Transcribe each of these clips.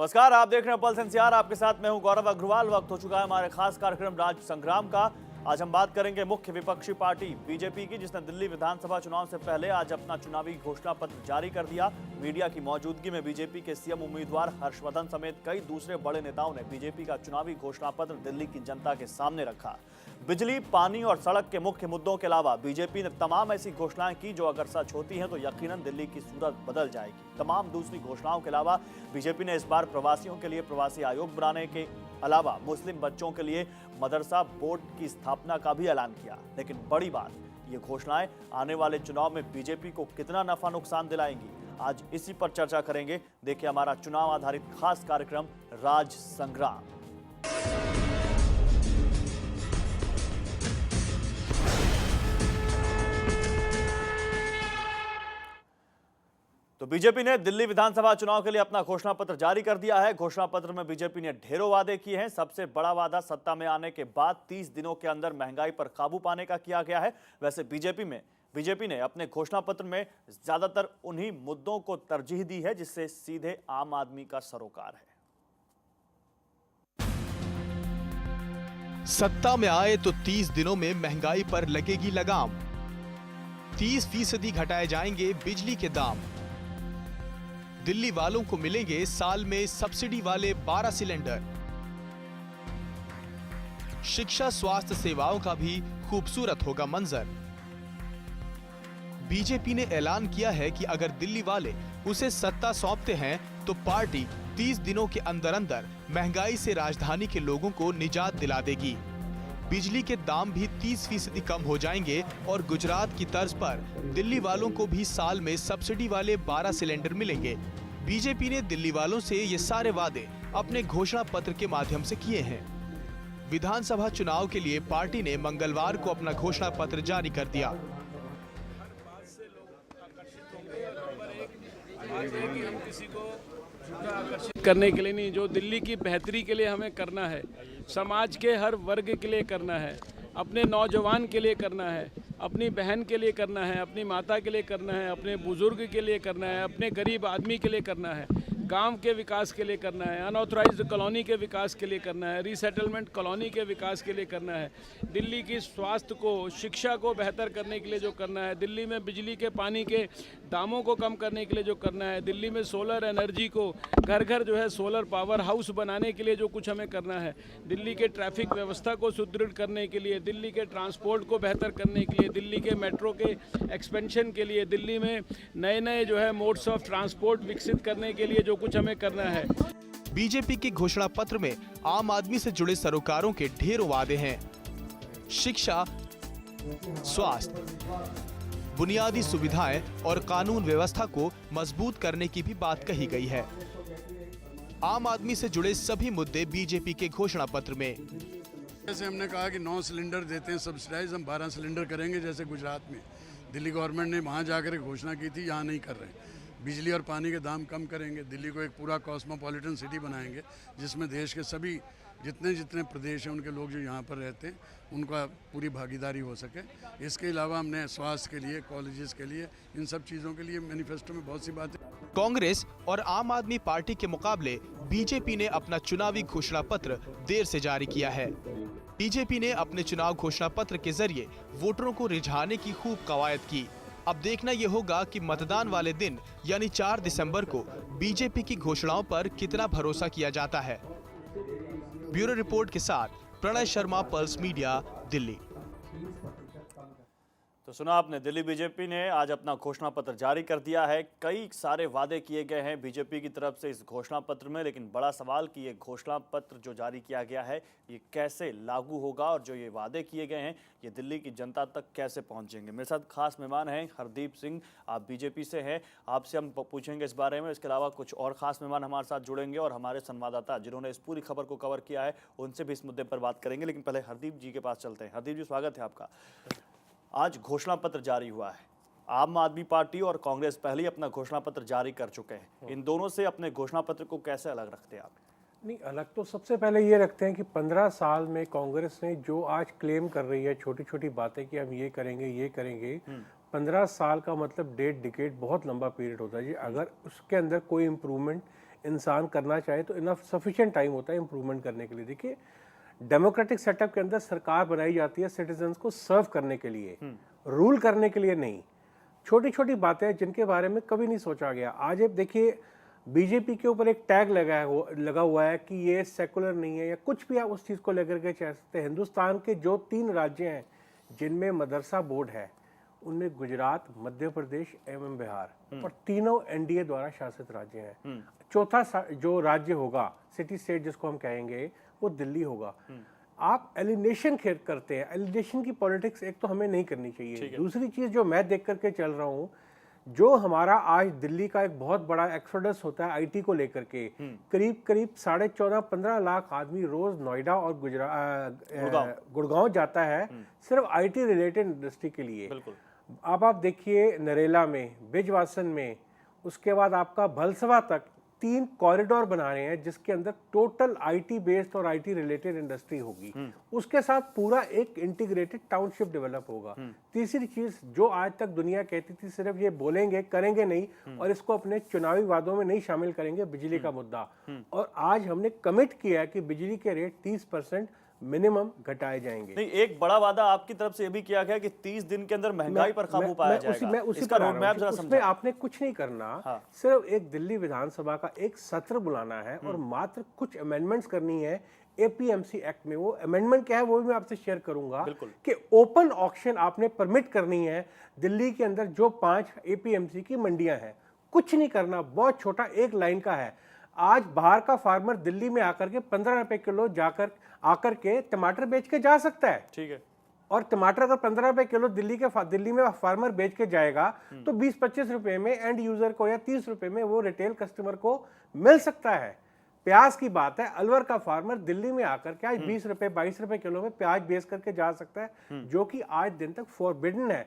नमस्कार, आप देख रहे हैं पल्स एनसीआर। आपके साथ मैं हूं गौरव अग्रवाल। वक्त हो चुका है हमारे खास कार्यक्रम राज संग्राम का। आज हम बात करेंगे मुख्य विपक्षी पार्टी बीजेपी की, जिसने दिल्ली विधानसभा चुनाव से पहले आज अपना चुनावी घोषणा पत्र जारी कर दिया। मीडिया की मौजूदगी में बीजेपी के सीएम उम्मीदवार हर्षवर्धन समेत कई दूसरे बड़े नेताओं ने बीजेपी का चुनावी घोषणा पत्र दिल्ली की जनता के सामने रखा। बिजली, पानी और सड़क के मुख्य मुद्दों के अलावा बीजेपी ने तमाम ऐसी घोषणाएं की जो अगर सच होती हैं तो यकीनन दिल्ली की सूरत बदल जाएगी। तमाम दूसरी घोषणाओं के अलावा बीजेपी ने इस बार प्रवासियों के लिए प्रवासी आयोग बनाने के अलावा मुस्लिम बच्चों के लिए मदरसा बोर्ड की स्थापना का भी ऐलान किया। लेकिन बड़ी बात, ये घोषणाएं आने वाले चुनाव में बीजेपी को कितना नफा नुकसान दिलाएंगी, आज इसी पर चर्चा करेंगे। देखिए हमारा चुनाव आधारित खास कार्यक्रम राज संग्राम। तो बीजेपी ने दिल्ली विधानसभा चुनाव के लिए अपना घोषणा पत्र जारी कर दिया है। घोषणा पत्र में बीजेपी ने ढेरों वादे किए हैं। सबसे बड़ा वादा सत्ता में आने के बाद 30 दिनों के अंदर महंगाई पर काबू पाने का किया गया है। वैसे बीजेपी ने अपने घोषणा पत्र में ज्यादातर उन्हीं मुद्दों को तरजीह दी है जिससे सीधे आम आदमी का सरोकार है। सत्ता में आए तो 30 दिनों में महंगाई पर लगेगी लगाम। 30% घटाए जाएंगे बिजली के दाम। दिल्ली वालों को मिलेंगे साल में सब्सिडी वाले 12 सिलेंडर। शिक्षा स्वास्थ्य सेवाओं का भी खूबसूरत होगा मंजर। बीजेपी ने ऐलान किया है कि अगर दिल्ली वाले उसे सत्ता सौंपते हैं तो पार्टी 30 दिनों के अंदर अंदर महंगाई से राजधानी के लोगों को निजात दिला देगी। बिजली के दाम भी 30% कम हो जाएंगे और गुजरात की तर्ज पर दिल्ली वालों को भी साल में सब्सिडी वाले 12 सिलेंडर मिलेंगे। बीजेपी ने दिल्ली वालों से ये सारे वादे अपने घोषणा पत्र के माध्यम से किए हैं। विधानसभा चुनाव के लिए पार्टी ने मंगलवार को अपना घोषणा पत्र जारी कर दिया। आकर्षित करने के लिए नहीं, जो दिल्ली की बेहतरी के लिए हमें करना है, समाज के हर वर्ग के लिए करना है, अपने नौजवान के लिए करना है, अपनी बहन के लिए करना है, अपनी माता के लिए करना है, अपने बुजुर्ग के लिए करना है, अपने गरीब आदमी के लिए करना है, गांव के विकास के लिए करना है, अनऑथराइज्ड कॉलोनी के विकास के लिए करना है, रीसेटलमेंट कॉलोनी के विकास के लिए करना है, दिल्ली की स्वास्थ्य को, शिक्षा को बेहतर करने के लिए जो करना है, दिल्ली में बिजली के पानी के दामों को कम करने के लिए जो करना है, दिल्ली में सोलर एनर्जी को घर घर जो है सोलर पावर हाउस बनाने के लिए जो कुछ हमें करना है, दिल्ली के ट्रैफिक व्यवस्था को सुदृढ़ करने के लिए, दिल्ली के ट्रांसपोर्ट को बेहतर करने के लिए, दिल्ली के मेट्रो के एक्सपेंशन के लिए, दिल्ली में नए नए जो है मोड्स ऑफ ट्रांसपोर्ट विकसित करने के लिए जो कुछ हमें करना है। बीजेपी के घोषणा पत्र में आम आदमी से जुड़े सरोकारों के ढेरों वादे हैं। शिक्षा, स्वास्थ्य, बुनियादी सुविधाएं और कानून व्यवस्था को मजबूत करने की भी बात कही गई है। आम आदमी से जुड़े सभी मुद्दे बीजेपी के घोषणा पत्र में। जैसे हमने कहा कि 9 सिलेंडर देते हैं सब्सिडाइज, हम 12 सिलेंडर करेंगे जैसे गुजरात में। दिल्ली गवर्नमेंट ने वहाँ जाकर घोषणा की थी, यहाँ नहीं कर रहे। बिजली और पानी के दाम कम करेंगे, दिल्ली को एक पूरा कॉस्मोपॉलिटन सिटी बनाएंगे जिसमें देश के सभी जितने प्रदेश हैं उनके लोग जो यहाँ पर रहते हैं उनका पूरी भागीदारी हो सके। इसके अलावा हमने स्वास्थ्य के लिए, कॉलेजेस के लिए, इन सब चीज़ों के लिए मैनिफेस्टो में बहुत सी बातें। कांग्रेस और आम आदमी पार्टी के मुकाबले बीजेपी ने अपना चुनावी घोषणा पत्र देर से जारी किया है। बीजेपी ने अपने चुनाव घोषणा पत्र के जरिए वोटरों को रिझाने की खूब कवायद की। अब देखना यह होगा कि मतदान वाले दिन यानी 4 दिसंबर को बीजेपी की घोषणाओं पर कितना भरोसा किया जाता है। ब्यूरो रिपोर्ट के साथ प्रणय शर्मा, पल्स मीडिया, दिल्ली। तो सुना आपने, दिल्ली बीजेपी ने आज अपना घोषणा पत्र जारी कर दिया है। कई सारे वादे किए गए हैं बीजेपी की तरफ से इस घोषणा पत्र में, लेकिन बड़ा सवाल कि ये घोषणा पत्र जो जारी किया गया है ये कैसे लागू होगा और जो ये वादे किए गए हैं ये दिल्ली की जनता तक कैसे पहुंचेंगे। मेरे साथ खास मेहमान हैं हरदीप सिंह, आप बीजेपी से हैं, आपसे हम पूछेंगे इस बारे में। इसके अलावा कुछ और खास मेहमान हमारे साथ जुड़ेंगे और हमारे संवाददाता जिन्होंने इस पूरी खबर को कवर किया है उनसे भी इस मुद्दे पर बात करेंगे। लेकिन पहले हरदीप जी के पास चलते हैं। हरदीप जी, स्वागत है आपका। आज घोषणा पत्र जारी हुआ है। आम आदमी पार्टी और कांग्रेस पहले ही अपना घोषणा पत्र जारी कर चुके हैं। इन दोनों से अपने घोषणा पत्र को कैसे अलग रखते हैं आप? नहीं, अलग तो सबसे पहले ये रखते हैं कि 15 साल में कांग्रेस ने जो आज क्लेम कर रही है छोटी छोटी बातें कि हम ये करेंगे 15 साल का मतलब 1.5 डिकेड बहुत लंबा पीरियड होता है जी। अगर उसके अंदर कोई इम्प्रूवमेंट इंसान करना चाहे तो इनफ सफिशिएंट टाइम होता है इम्प्रूवमेंट करने के लिए। देखिए, डेमोक्रेटिक सेटअप के अंदर सरकार बनाई जाती है सिटीजन्स को सर्व करने के लिए, रूल करने के लिए नहीं। छोटी छोटी बातें जिनके बारे में कभी नहीं सोचा गया। आज आप देखिए, बीजेपी के ऊपर एक टैग लगा हुआ है कि ये सेकुलर नहीं है या कुछ भी आप उस चीज़ को लेकर के कह सकते हैं। हिंदुस्तान के जो 3 राज्य हैं जिनमें मदरसा बोर्ड है, उनमें गुजरात, मध्य प्रदेश एवं बिहार, और तीनों एनडीए द्वारा शासित राज्य हैं। चौथा जो राज्य होगा, सिटी स्टेट जिसको हम कहेंगे, वो दिल्ली होगा। आप एलिनेशन करते हैं, एलिनेशन की पॉलिटिक्स एक तो हमें नहीं करनी चाहिए। दूसरी चीज जो मैं देख करके चल रहा हूँ, जो हमारा आज दिल्ली का एक बहुत बड़ा एक्सोडस होता है आईटी को लेकर के, करीब 14-15 लाख आदमी रोज नोएडा और गुड़गांव जाता है सिर्फ आईटी रिलेटेड इंडस्ट्री के लिए। अब आप देखिए, नरेला में, बिजवासन में, उसके बाद आपका भलसवा तक 3 कॉरिडोर बना रहे हैं जिसके अंदर टोटल आईटी बेस्ड और आईटी रिलेटेड इंडस्ट्री होगी। उसके साथ पूरा एक इंटीग्रेटेड टाउनशिप डेवलप होगा। तीसरी चीज जो आज तक दुनिया कहती थी सिर्फ ये बोलेंगे करेंगे नहीं और इसको अपने चुनावी वादों में नहीं शामिल करेंगे, बिजली का मुद्दा। और आज हमने कमिट किया कि बिजली के रेट 30% मिनिमम घटाए जाएंगे। नहीं, एक बड़ा वादा आपकी तरफ से ये भी किया गया कि 30 दिन के अंदर महंगाई पर काबू पाया जाएगा। इसका रोड मैप जरा समझाएं। उसमें आपने कुछ नहीं करना, सिर्फ एक दिल्ली विधानसभा का एक सत्र बुलाना है और मात्र कुछ अमेंडमेंट्स करनी है एपीएमसी एक्ट में। वो अमेंडमेंट क्या है वो भी मैं आपसे शेयर करूंगा कि ओपन ऑक्शन आपने परमिट करनी है दिल्ली के अंदर जो 5 एपीएमसी की मंडियां हैं। कुछ नहीं करना, बहुत छोटा एक लाइन का है। आज बाहर का फार्मर दिल्ली में आकर के 15 रुपए किलो आकर के टमाटर बेच के जा सकता है। ठीक है। और टमाटर अगर 15 रुपए किलो दिल्ली में फार्मर बेच के जाएगा तो 20-25 रुपए में एंड यूजर को या 30 रुपए में वो रिटेल कस्टमर को मिल सकता है। प्याज की बात है, अलवर का फार्मर दिल्ली में आकर के आज 20 रुपए 22 रुपए किलो में प्याज बेच करके जा सकता है, जो कि आज दिन तक फॉरबिडन है।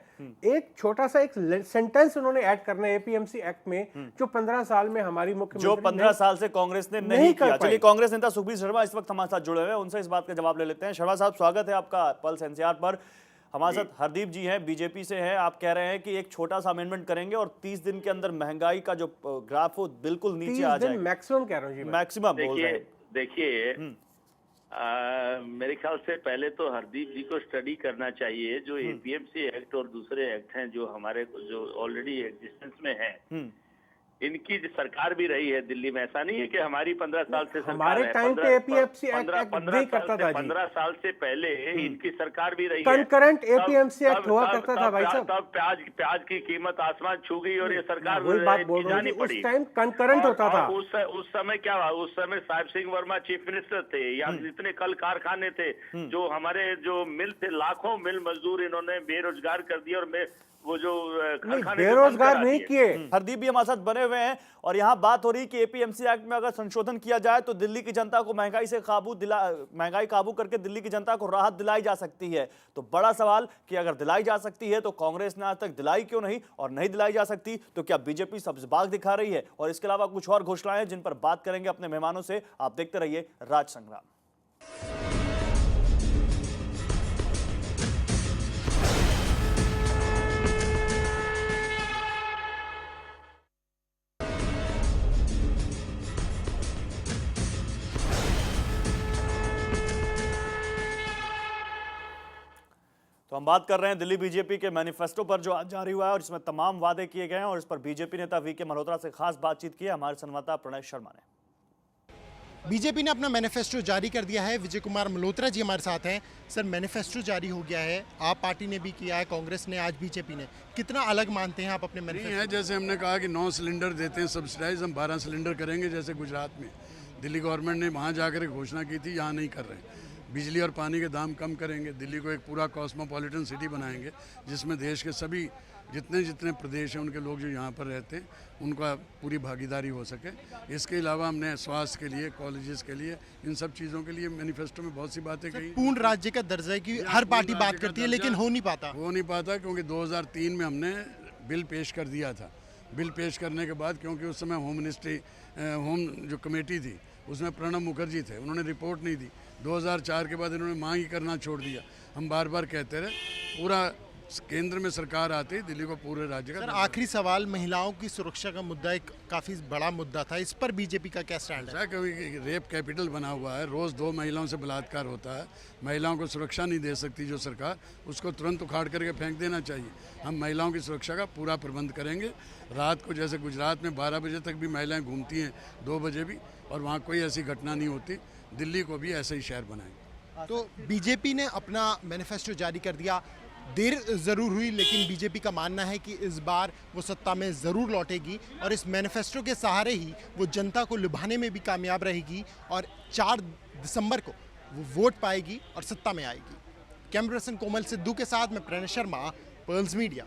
एक छोटा सा एक सेंटेंस उन्होंने ऐड करना है एपीएमसी एक्ट में, जो 15 साल में हमारी मुख्यमंत्री जो 15 साल से कांग्रेस ने नहीं किया। चलिए, कांग्रेस नेता सुखबीर शर्मा इस वक्त हमारे साथ जुड़े हुए हैं, उनसे इस बात का जवाब ले लेते हैं। शर्मा साहब, स्वागत है आपका पल्स एनसीआर पर। हमारे साथ हरदीप जी हैं, बीजेपी से हैं। आप कह रहे हैं कि एक छोटा सा अमेंडमेंट करेंगे और 30 दिन के अंदर महंगाई का जो ग्राफ हो बिल्कुल नीचे आ जाएगा। मैक्सिमम कह रहा हूं जी, मैक्सिमम बोल रहे हैं। देखिए, मेरे ख्याल से पहले तो हरदीप जी को स्टडी करना चाहिए। जो एपीएमसी एक्ट और दूसरे एक्ट हैं जो हमारे जो ऑलरेडी एग्जिस्टेंस में हैं, इनकी सरकार भी रही है दिल्ली में। ऐसा नहीं है कि हमारी 15 साल से हमारे टाइम पे एपीएमसी एक्ट नहीं करता था जी। 15 साल से पहले इनकी सरकार भी रही है। कंकरेंट एपीएमसी एक्ट हुआ करता था भाई साहब। तब प्याज की कीमत आसमान छू गई और ये सरकार वही बात बोल रहा हूं, उस टाइम कंकरेंट होता था। उस समय क्या हुआ, उस समय साहिब सिंह वर्मा चीफ मिनिस्टर थे। यहाँ जितने कल कारखाने थे, जो हमारे जो मिल थे, लाखों मिल मजदूर इन्होंने बेरोजगार कर दिया और वो जो बेरोजगार नहीं किए। हरदीप भी हमारे साथ बने हुए हैं और यहाँ बात हो रही कि एपीएमसी एक्ट में अगर संशोधन किया जाए तो दिल्ली की जनता को महंगाई काबू करके दिल्ली की जनता को राहत दिलाई जा सकती है। तो बड़ा सवाल कि अगर दिलाई जा सकती है तो कांग्रेस ने आज तक दिलाई क्यों नहीं, और नहीं दिलाई जा सकती तो क्या बीजेपी सब्ज़बाग दिखा रही है? और इसके अलावा कुछ और घोषणाएं हैं जिन पर बात करेंगे अपने मेहमानों से। आप देखते रहिए राज संग्राम। तो हम बात कर रहे हैं दिल्ली बीजेपी के मैनिफेस्टो पर जो आज जारी हुआ है और इसमें तमाम वादे किए गए हैं और इस पर बीजेपी नेता वीके मल्होत्रा से खास बातचीत की है हमारे संवाददाता प्रणय शर्मा ने। बीजेपी ने अपना मैनिफेस्टो जारी कर दिया है। विजय कुमार मल्होत्रा जी हमारे साथ हैं। सर, मैनिफेस्टो जारी हो गया है, आप पार्टी ने भी किया है, कांग्रेस ने, आज बीजेपी ने। कितना अलग मानते हैं आप अपने मैनिफेस्टो? है जैसे हमने कहा कि 9 सिलेंडर देते हैं सब्सिडाइज, हम 12 सिलेंडर करेंगे जैसे गुजरात में। दिल्ली गवर्नमेंट ने वहाँ जाकर घोषणा की थी, यहाँ नहीं कर रहे। बिजली और पानी के दाम कम करेंगे, दिल्ली को एक पूरा कॉस्मोपॉलिटन सिटी बनाएंगे जिसमें देश के सभी जितने प्रदेश हैं उनके लोग जो यहाँ पर रहते हैं उनका पूरी भागीदारी हो सके। इसके अलावा हमने स्वास्थ्य के लिए, कॉलेजेस के लिए, इन सब चीज़ों के लिए मैनिफेस्टो में बहुत सी बातें कही। पूर्ण राज्य का दर्जा की हर पार्टी बात करती है लेकिन हो नहीं पाता क्योंकि 2003 में हमने बिल पेश कर दिया था। बिल पेश करने के बाद क्योंकि उस समय होम जो कमेटी थी उसमें प्रणब मुखर्जी थे, उन्होंने रिपोर्ट नहीं दी। 2004 के बाद इन्होंने मांग ही करना छोड़ दिया। हम बार बार कहते रहे, पूरा केंद्र में सरकार आते ही दिल्ली को पूरे राज्य सर का आखिरी सवाल, महिलाओं की सुरक्षा का मुद्दा एक काफी बड़ा मुद्दा था, इस पर बीजेपी का क्या स्टैंड है? ऐसा कभी रेप कैपिटल बना हुआ है, रोज 2 महिलाओं से बलात्कार होता है, महिलाओं को सुरक्षा नहीं दे सकती जो सरकार, उसको तुरंत उखाड़ करके फेंक देना चाहिए। हम महिलाओं की सुरक्षा का पूरा प्रबंध करेंगे। रात को जैसे गुजरात में 12 बजे तक भी महिलाएं घूमती हैं, 2 बजे भी, और वहाँ कोई ऐसी घटना नहीं होती। दिल्ली को भी ऐसा ही शहर बनाएंगे। तो बीजेपी ने अपना मैनिफेस्टो जारी कर दिया, देर जरूर हुई, लेकिन बीजेपी का मानना है कि इस बार वो सत्ता में जरूर लौटेगी और इस मैनिफेस्टो के सहारे ही वो जनता को लुभाने में भी कामयाब रहेगी और 4 दिसंबर को वो वोट पाएगी और सत्ता में आएगी। कैमरा पर्सन कोमल सिद्धू के साथ मैं प्रणय शर्मा, पर्ल्स मीडिया।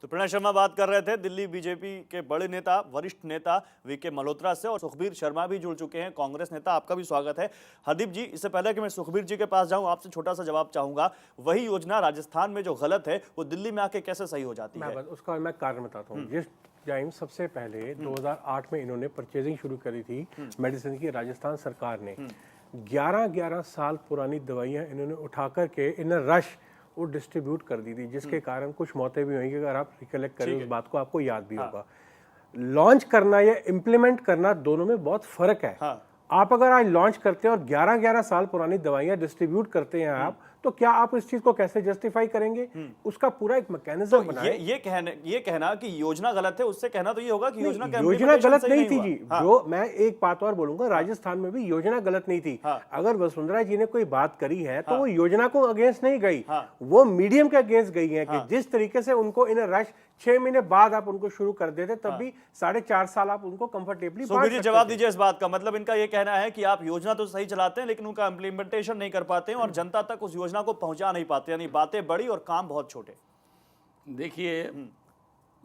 तो प्रणय शर्मा बात कर रहे थे दिल्ली बीजेपी के बड़े नेता, वरिष्ठ नेता वीके मल्होत्रा से, और सुखबीर शर्मा भी जुड़ चुके हैं, कांग्रेस नेता। आपका भी स्वागत है। हरदीप जी, इससे पहले कि मैं सुखबीर जी के पास जाऊं, आपसे छोटा सा जवाब चाहूंगा। वही योजना राजस्थान में जो गलत है वो दिल्ली में आके कैसे सही हो जाती है? उसका मैं कारण बताता हूँ। जिस टाइम सबसे पहले 2008 में इन्होंने परचेजिंग शुरू करी थी मेडिसिन की, राजस्थान सरकार ने 11 साल पुरानी दवाइयाँ इन्होंने उठा करके इन रश वो डिस्ट्रीब्यूट कर दी थी, जिसके कारण कुछ मौतें भी हुई। अगर आप रिकलेक्ट करें उस बात को, आपको याद भी होगा। लॉन्च करना या इम्प्लीमेंट करना, दोनों में बहुत फर्क है। आप अगर आज लॉन्च करते हैं और 11 साल पुरानी दवाइयां डिस्ट्रीब्यूट करते हैं आप, तो क्या आप इस चीज को कैसे जस्टिफाई करेंगे? उसका पूरा एक मैकेनिज्म बनाएं। ये कहना कि योजना गलत है, उससे कहना तो ये होगा कि योजना गलत नहीं थी जी। जो मैं एक बात और बोलूंगा, राजस्थान में भी योजना गलत नहीं थी। अगर वसुंधरा जी ने कोई बात करी है तो वो योजना को अगेंस्ट नहीं गई, वो मीडियम के अगेंस्ट गई है कि जिस तरीके से उनको इन रश 6 महीने बाद आप उनको शुरू कर देते, तब भी 4.5 साल आप उनको कंफर्टेबली जवाब दीजिए इस बात का। मतलब इनका ये कहना है कि आप योजना तो सही चलाते हैं लेकिन उनका इम्प्लीमेंटेशन नहीं कर पाते हैं और जनता तक उस योजना को पहुंचा नहीं पाते, यानी बातें बड़ी और काम बहुत छोटे। देखिए,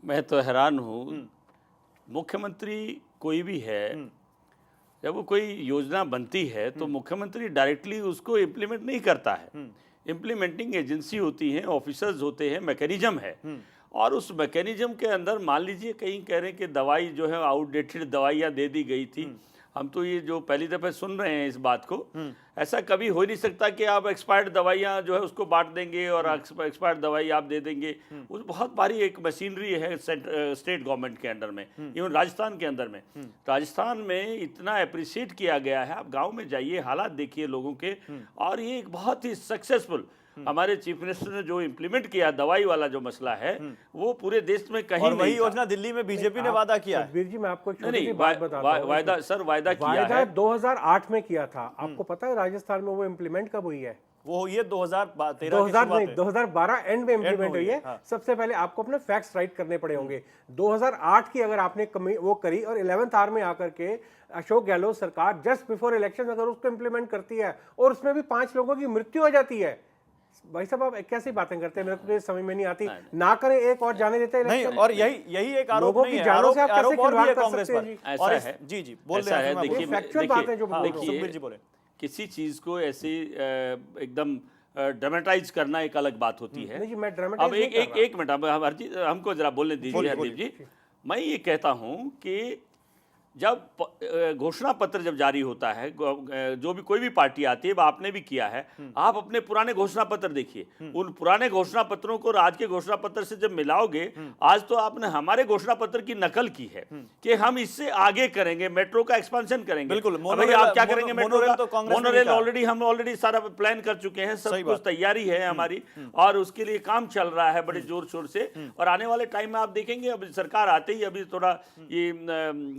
मैं तो हैरान हूं, मुख्यमंत्री कोई भी है, जब वो कोई योजना बनती है तो मुख्यमंत्री डायरेक्टली उसको इम्प्लीमेंट नहीं करता है। इम्प्लीमेंटिंग एजेंसी होती है, ऑफिसर्स होते हैं, मैकेनिज्म है, और उस मैकेनिज्म के अंदर मान लीजिए कहीं कह रहे हैं कि दवाई जो है आउटडेटेड दवाइयाँ दे दी गई थी। हम तो ये जो पहली दफ़े सुन रहे हैं इस बात को, ऐसा कभी हो नहीं सकता कि आप एक्सपायर्ड दवाइयाँ जो है उसको बांट देंगे और एक्सपायर्ड दवाई आप दे देंगे। उस बहुत भारी एक मशीनरी है स्टेट गवर्नमेंट के अंडर में, इवन राजस्थान के अंदर में। राजस्थान में इतना अप्रिशिएट किया गया है, आप गाँव में जाइए, हालात देखिए लोगों के, और ये एक बहुत ही सक्सेसफुल हमारे चीफ मिनिस्टर ने जो इम्प्लीमेंट किया, दवाई वाला जो मसला है, वो पूरे देश में कहीं नहीं। वही योजना दिल्ली में बीजेपी ने वादा किया है। वीर जी, मैं आपको नहीं वायदा सर, वायदा किया है 2008 में किया था। आपको पता है राजस्थान में वो इम्प्लीमेंट कब हुई है? वो ये 2012 एंड में इम्प्लीमेंट हुई है। सबसे पहले आपको अपने फैक्ट्स राइट करने पड़े होंगे। 2008 की अगर आपने वो करी और 11th आवर में आकर के अशोक गहलोत सरकार जस्ट बिफोर इलेक्शन अगर उसको इम्प्लीमेंट करती है और उसमें भी 5 लोगों की मृत्यु हो जाती है, भाई साहब आप कैसी बातें करते हैं? मेरे को तो समझ में नहीं आती। ना करें एक और जाने देते हैं नहीं, और यही एक आरोप नहीं है, जानों से आप आरोप कैसे और भी है खिलवाड़ कर कांग्रेस सकते पर। हैं? और ऐसा है जी बोल रहे हैं, देखिए फैक्चुअल बात है जो सुखबीर जी बोले। किसी चीज को ऐसी एकदम ड्रामेटाइज करना एक अलग बात होती है। नहीं, मैं ड्रामेटाइज अब एक मिनट, हमको जरा बोलने दीजिए हरदीप जी। मैं ये कहता हूं कि जब घोषणा पत्र जब जारी होता है, जो भी कोई भी पार्टी आती है, आपने भी किया है, आप अपने पुराने घोषणा पत्र देखिए। उन पुराने घोषणा पत्रों को आज के घोषणा पत्र से जब मिलाओगे, आज तो आपने हमारे घोषणा पत्र की नकल की है कि हम इससे आगे करेंगे, मेट्रो का एक्सपेंशन करेंगे। बिल्कुल, आप क्या करेंगे? मोनोरेल ऑलरेडी सारा प्लान कर चुके हैं, सब कुछ तैयारी है हमारी, और उसके लिए काम चल रहा है बड़े जोर शोर से। और आने वाले टाइम में आप देखेंगे, अब सरकार आते ही अभी थोड़ा ये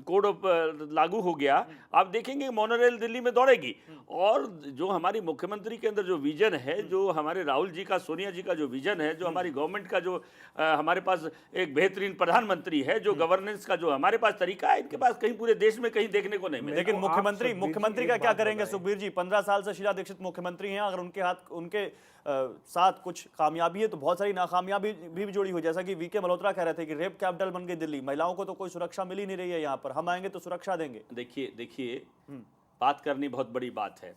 कोड ऑफ लागू हो गया, आप देखेंगे मोनोरेल दिल्ली में दौड़ेगी। और जो हमारी मुख्यमंत्री के अंदर जो विजन है, जो हमारे राहुल जी का, सोनिया जी का जो विजन है, जो हमारी गवर्नमेंट का जो हमारे पास एक बेहतरीन प्रधानमंत्री है, जो गवर्नेंस का जो हमारे पास तरीका है, इनके पास कहीं पूरे देश में कहीं देखने को नहीं मिलेगा। लेकिन मुख्यमंत्री का क्या करेंगे सुखबीर जी? 15 साल से शीला दीक्षित मुख्यमंत्री हैं, अगर उनके साथ कुछ कामयाबी है तो बहुत सारी नाकामयाबी भी जुड़ी हुई। जैसा कि वीके मल्होत्रा कह रहे थे कि रेप कैपिटल बन गई दिल्ली, महिलाओं को तो कोई सुरक्षा मिल ही नहीं रही है यहाँ पर, हम आएंगे तो सुरक्षा देंगे। देखिए बात करनी बहुत बड़ी बात है।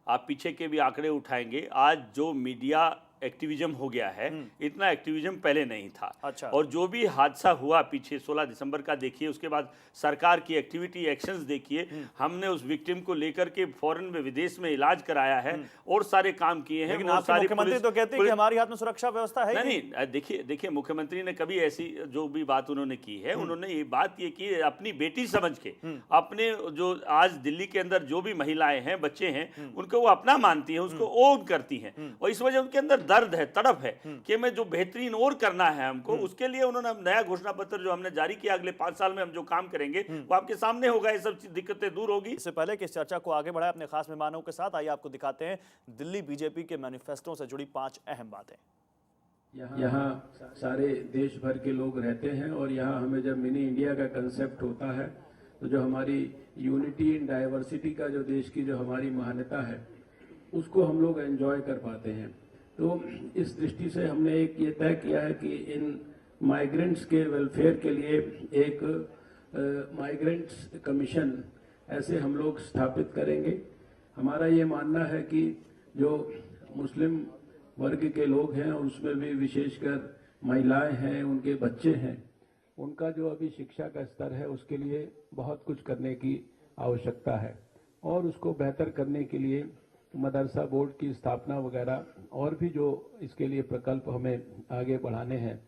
आप पीछे के भी आंकड़े उठाएंगे, आज जो मीडिया एक्टिविज्म हो गया है, इतना एक्टिविज्म पहले नहीं था। अच्छा। और जो भी हादसा हुआ पीछे 16 दिसंबर का देखिए, उसके बाद सरकार की एक्टिविटी एक्शंस देखिए, हमने उस विक्टिम को लेकर के फॉरेन में विदेश में इलाज कराया है और सारे काम किए हैं। लेकिन और आपके सारी मुख्यमंत्री तो कहते हैं कि हमारे हाथ में सुरक्षा व्यवस्था है ही नहीं। देखिए मुख्यमंत्री ने कभी ऐसी जो भी बात उन्होंने की है, उन्होंने ये बात ये की अपनी बेटी समझ के, अपने जो आज दिल्ली के अंदर जो भी महिलाएं हैं, बच्चे हैं, उनको वो अपना मानती हैं, उसको ओन करती हैं, और इस वजह उनके अंदर दर्द है, तड़प है कि मैं जो बेहतरीन और करना है हमको, उसके लिए उन्होंने नया घोषणा पत्र जो हमने जारी किया, अगले 5 साल में हम जो काम करेंगे वो आपके सामने होगा, ये सब दिक्कतें दूर होगी। इससे पहले कि इस चर्चा को आगे बढ़ाए अपने खास मेहमानों के साथ, आइए आपको दिखाते हैं दिल्ली बीजेपी के मैनिफेस्टो से जुड़ी 5 अहम बातें। यहाँ सारे देश भर के लोग रहते हैं और यहाँ हमें जब मिनी इंडिया का कंसेप्ट होता है तो जो हमारी यूनिटी इन डाइवर्सिटी का जो देश की जो हमारी मान्यता है उसको हम लोग एंजॉय कर पाते हैं। तो इस दृष्टि से हमने एक ये तय किया है कि इन माइग्रेंट्स के वेलफेयर के लिए एक माइग्रेंट्स कमीशन ऐसे हम लोग स्थापित करेंगे। हमारा ये मानना है कि जो मुस्लिम वर्ग के लोग हैं और उसमें भी विशेषकर महिलाएं हैं, उनके बच्चे हैं, उनका जो अभी शिक्षा का स्तर है उसके लिए बहुत कुछ करने की आवश्यकता है और उसको बेहतर करने के लिए मदरसा बोर्ड की स्थापना वगैरह और भी जो इसके लिए प्रकल्प हमें आगे बढ़ाने हैं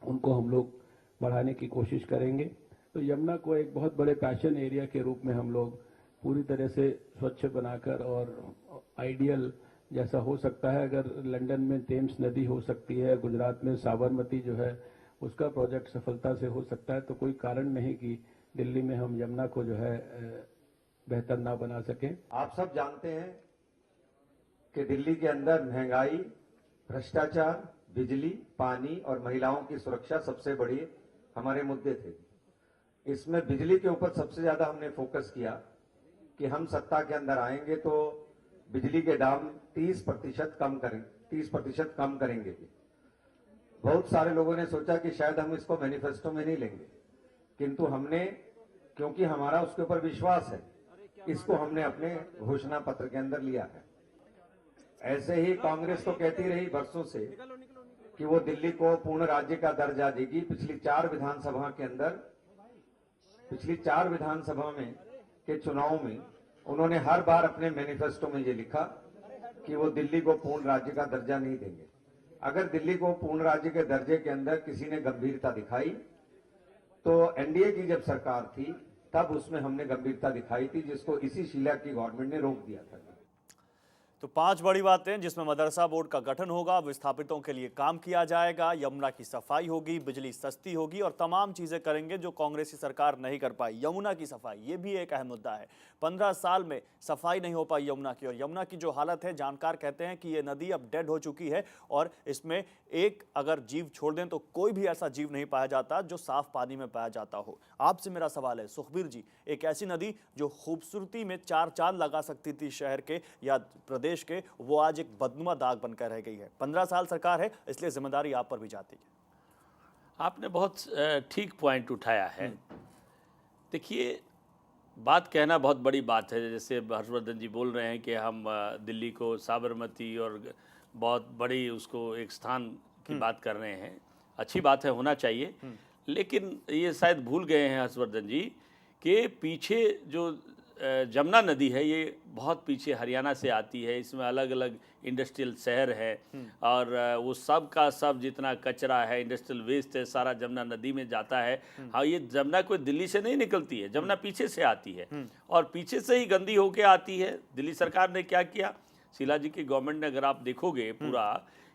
उनको हम लोग बढ़ाने की कोशिश करेंगे। तो यमुना को एक बहुत बड़े पैशन एरिया के रूप में हम लोग पूरी तरह से स्वच्छ बनाकर और आइडियल जैसा हो सकता है, अगर लंदन में टेम्स नदी हो सकती है, गुजरात में साबरमती जो है उसका प्रोजेक्ट सफलता से हो सकता है, तो कोई कारण नहीं कि दिल्ली में हम यमुना को जो है बेहतर ना बना सकें। आप सब जानते हैं कि दिल्ली के अंदर महंगाई, भ्रष्टाचार, बिजली, पानी और महिलाओं की सुरक्षा सबसे बड़ी हमारे मुद्दे थे। इसमें बिजली के ऊपर सबसे ज्यादा हमने फोकस किया कि हम सत्ता के अंदर आएंगे तो बिजली के दाम 30% कम करेंगे। बहुत सारे लोगों ने सोचा कि शायद हम इसको मैनिफेस्टो में नहीं लेंगे, किंतु हमने, क्योंकि हमारा उसके ऊपर विश्वास है, इसको हमने अपने घोषणा पत्र के अंदर लिया है। ऐसे ही कांग्रेस तो कहती रही बरसों से कि वो दिल्ली को पूर्ण राज्य का दर्जा देगी। पिछली 4 विधानसभा में के चुनाव में उन्होंने हर बार अपने मैनिफेस्टो में ये लिखा कि वो दिल्ली को पूर्ण राज्य का दर्जा नहीं देंगे। अगर दिल्ली को पूर्ण राज्य के दर्जे के अंदर किसी ने गंभीरता दिखाई तो एनडीए की जब सरकार थी तब उसमें हमने गंभीरता दिखाई थी, जिसको इसी शीला की गवर्नमेंट ने रोक दिया था। तो 5 बड़ी बातें, जिसमें मदरसा बोर्ड का गठन होगा, विस्थापितों के लिए काम किया जाएगा, यमुना की सफाई होगी, बिजली सस्ती होगी और तमाम चीजें करेंगे जो कांग्रेसी सरकार नहीं कर पाई। यमुना की सफाई, ये भी एक अहम मुद्दा है। 15 साल में सफाई नहीं हो पाई यमुना की, और यमुना की जो हालत है, जानकार कहते हैं कि ये नदी अब डेड हो चुकी है और इसमें एक अगर जीव छोड़ दें तो कोई भी ऐसा जीव नहीं पाया जाता जो साफ पानी में पाया जाता हो। आपसे मेरा सवाल है सुखबीर जी, एक ऐसी नदी जो खूबसूरती में 4 चांद लगा सकती थी शहर के या प्रदेश के, वो आज एक बदनुमा दाग बनकर रह गई है। 15 साल सरकार है, इसलिए जिम्मेदारी आप पर भी जाती है। आपने बहुत ठीक पॉइंट उठाया है। देखिए, बात कहना बहुत बड़ी बात है। जैसे हर्षवर्धन जी बोल रहे हैं कि हम दिल्ली को साबरमती और बहुत बड़ी उसको एक स्थान की बात कर रहे हैं, अच्छी बात है, होना चाहिए। लेकिन ये शायद भूल गए हैं हर्षवर्धन जी कि पीछे जो जमुना नदी है ये बहुत पीछे हरियाणा से आती है। इसमें अलग अलग इंडस्ट्रियल शहर है और वो सब का सब जितना कचरा है, इंडस्ट्रियल वेस्ट है, सारा जमुना नदी में जाता है। हाँ, ये जमुना कोई दिल्ली से नहीं निकलती है, जमुना पीछे से आती है और पीछे से ही गंदी होके आती है। दिल्ली सरकार ने क्या किया, शीला जी की गवर्नमेंट ने, अगर आप देखोगे पूरा,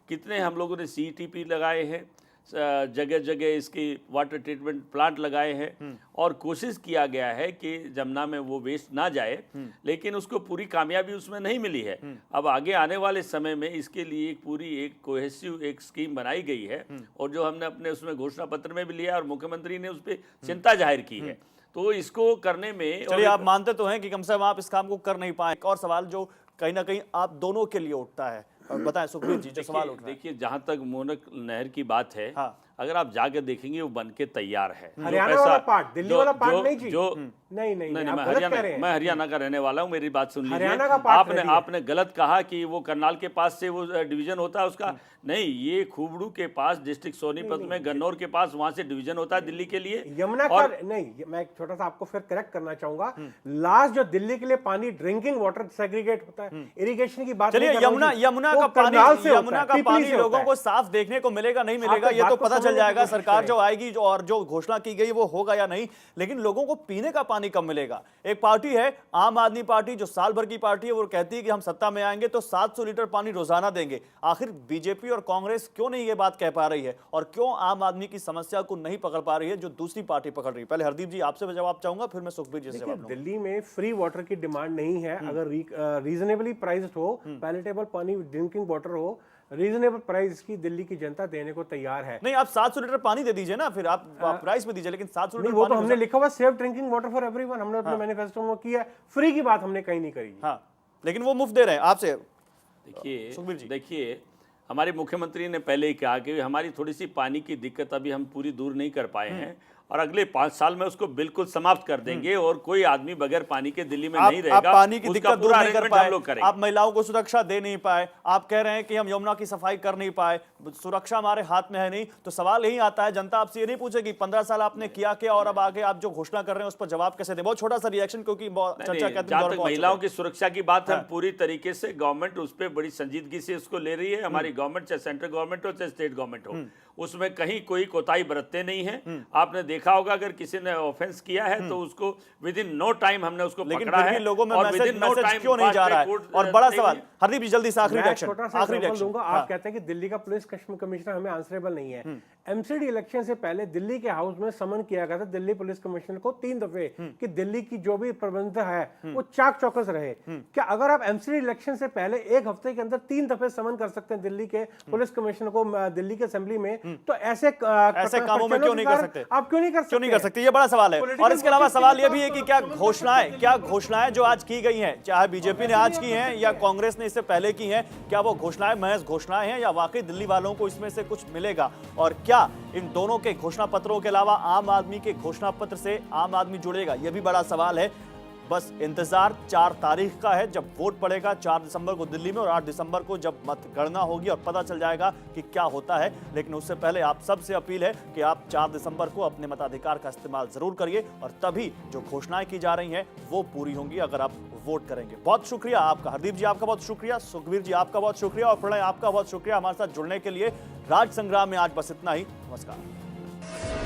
कितने हम लोगों ने CETP लगाए हैं, जगह जगह इसकी वाटर ट्रीटमेंट प्लांट लगाए हैं और कोशिश किया गया है कि जमुना में वो वेस्ट ना जाए, लेकिन उसको पूरी कामयाबी उसमें नहीं मिली है। अब आगे आने वाले समय में इसके लिए एक पूरी एक कोहेसिव एक स्कीम बनाई गई है और जो हमने अपने उसमें घोषणा पत्र में भी लिया और मुख्यमंत्री ने उस पर चिंता जाहिर की है। तो इसको करने में, चलिए, आप मानते तो हैं कि कम से कम आप इस काम को कर नहीं पाए। एक और सवाल जो कहीं ना कहीं आप दोनों के लिए उठता है, बताएं सुखबीर जी, जो सवाल उठ रहा है। देखिए, जहाँ तक मोनक नहर की बात है, हाँ। अगर आप जाके देखेंगे वो बन के तैयार है। जो हरियाणा पैसा- वाला पार्ट, दिल्ली जो- वाला पार्ट जो- नहीं जी। जो नहीं, नहीं, आप मैं गलत कह रहे हरियाणा, हैं। मैं हरियाणा का रहने वाला हूँ, मेरी बात सुन लीजिए। हरियाणा का पार्ट आपने ready है। आपने गलत कहा कि वो करनाल के पास से वो डिवीजन होता है उसका, नहीं, ये खूबड़ू के पास डिस्ट्रिक्ट सोनीपत में गन्नौर के पास वहां से डिवीजन होता है दिल्ली के लिए। यमुना का नहीं, मैं एक छोटा सा आपको फिर करेक्ट करना चाहूंगा। लास्ट जो दिल्ली के लिए पानी ड्रिंकिंग वाटर सेग्रीगेट होता है, इरिगेशन की बात चलिए, नहीं कर रहा हूं यमुना जी। यमुना वो का पानी करनाल से होता यमुना है, का पिपली पानी से होता लोगों है। को साफ देखने को मिलेगा नहीं मिलेगा आप ये तो बात को पता चल समझने की जाएगा। कोशिश सरकार करें। जो आएगी और जो घोषणा की गई वो होगा या नहीं, लेकिन लोगों को पीने का पानी कब मिलेगा? एक पार्टी है आम आदमी पार्टी, जो साल भर की पार्टी है, वो कहती है कि हम सत्ता में आएंगे तो 700 लीटर पानी रोजाना देंगे। आखिर बीजेपी और कांग्रेस क्यों नहीं ये बात कह पा रही है और क्यों आम आदमी की समस्या को नहीं पकड़ पा रही है जो दूसरी पार्टी पकड़ रही है? पहले हरदीप जी आपसे जवाब चाहूंगा, फिर मैं सुखबीर जी से जवाब लूंगा। दिल्ली में फ्री वाटर की डिमांड नहीं है। अगर रीजनेबली प्राइस्ड हो, पैलेटेबल पानी ड्रिंकिंग वाटर हो, रीजनेबल प्राइस की दिल्ली की जनता देने को तैयार है। नहीं, आप 700 लीटर पानी दे दीजिए ना, फिर आप प्राइस पे दीजिए, लेकिन 700 नहीं, लीटर वो तो पानी हमने लिखा हुआ safe drinking water for everyone, हमने अपने मैनिफेस्टो में किया। फ्री की बात हमने कहीं नहीं करी। हाँ, लेकिन वो मुफ्त दे रहे हैं आपसे। सुखबीर जी। देखिए हमारे मुख्यमंत्री ने पहले ही कहा कि हमारी थोड़ी सी पानी की दिक्कत अभी हम पूरी दूर नहीं कर पाए हैं और अगले 5 साल में उसको बिल्कुल समाप्त कर देंगे और कोई आदमी बगैर पानी के दिल्ली में नहीं रहेगा। आप पानी की उसका दिक्कत दूर पूरा नहीं कर arrangement हम पाए, लोग करेंगे। आप महिलाओं को सुरक्षा दे नहीं पाए, आप कह रहे हैं कि हम यमुना की सफाई कर नहीं पाए, सुरक्षा हमारे हाथ में है नहीं, तो सवाल यही आता है, जनता आपसे ये नहीं पूछेगी 15 साल आपने किया क्या और अब आगे आप जो घोषणा कर रहे हैं उस पर जवाब कैसे दें? बहुत छोटा सा रिएक्शन, क्योंकि चर्चा जहां तक महिलाओं की सुरक्षा की बात है, पूरी तरीके से गवर्नमेंट उस पर बड़ी संजीदगी से उसको ले रही है। हमारी गवर्नमेंट, चाहे सेंट्रल गवर्नमेंट हो चाहे स्टेट गवर्नमेंट हो, उसमें कहीं कोई कोताही बरतते नहीं है। आपने देखा होगा अगर किसी ने ऑफेंस किया है तो उसको विद इन नो टाइम हमने उसको लेकिन पकड़ा फिर भी है। लोगों में और मैसेज within no time क्यों नहीं जा रहा है? और बड़ा सवाल, हरदीप जी जल्दी से आखिरी मैं रिएक्शन, छोटा सा आखिरी एग्जांपल रिएक्शन। दूंगा। आप कहते हैं कि दिल्ली का पुलिस कमिश्नर हमें आंसरेबल नहीं है। एमसीडी इलेक्शन से पहले दिल्ली के हाउस में समन किया गया था दिल्ली पुलिस कमिश्नर को 3 दफे कि दिल्ली की जो भी प्रबंध है वो चाक चौकस रहे। क्या अगर आप एमसीडी इलेक्शन से पहले 1 हफ्ते के अंदर 3 दफे समन कर सकते हैं दिल्ली के पुलिस कमिश्नर को दिल्ली के असेंबली में, तो ऐसे कामों में क्यों नहीं कर सकते? आप क्यों नहीं कर सकते? क्यों नहीं कर सकते? ये बड़ा सवाल है। और इसके अलावा सवाल ये भी है कि क्या घोषणाएं जो आज की गई हैं, चाहे बीजेपी ने आज की हैं या कांग्रेस ने इससे पहले की हैं, क्या वो घोषणाएं महज घोषणाएं हैं या वाकई दिल्ली वालों को इसमें से कुछ मिलेगा? और क्या इन दोनों के घोषणा पत्रों के अलावा आम आदमी के घोषणा पत्र से आम आदमी जुड़ेगा? यह भी बड़ा सवाल है। बस इंतजार 4 तारीख का है, जब वोट पड़ेगा 4 दिसंबर को दिल्ली में, और 8 दिसंबर को जब मतगणना होगी और पता चल जाएगा कि क्या होता है। लेकिन उससे पहले आप सबसे अपील है कि आप 4 दिसंबर को अपने मताधिकार का इस्तेमाल जरूर करिए और तभी जो घोषणाएं की जा रही हैं वो पूरी होंगी अगर आप वोट करेंगे। बहुत शुक्रिया आपका, हरदीप जी आपका बहुत शुक्रिया, सुखबीर जी आपका बहुत शुक्रिया और प्रणय आपका बहुत शुक्रिया हमारे साथ जुड़ने के लिए। राज संग्राम में आज बस इतना ही। नमस्कार।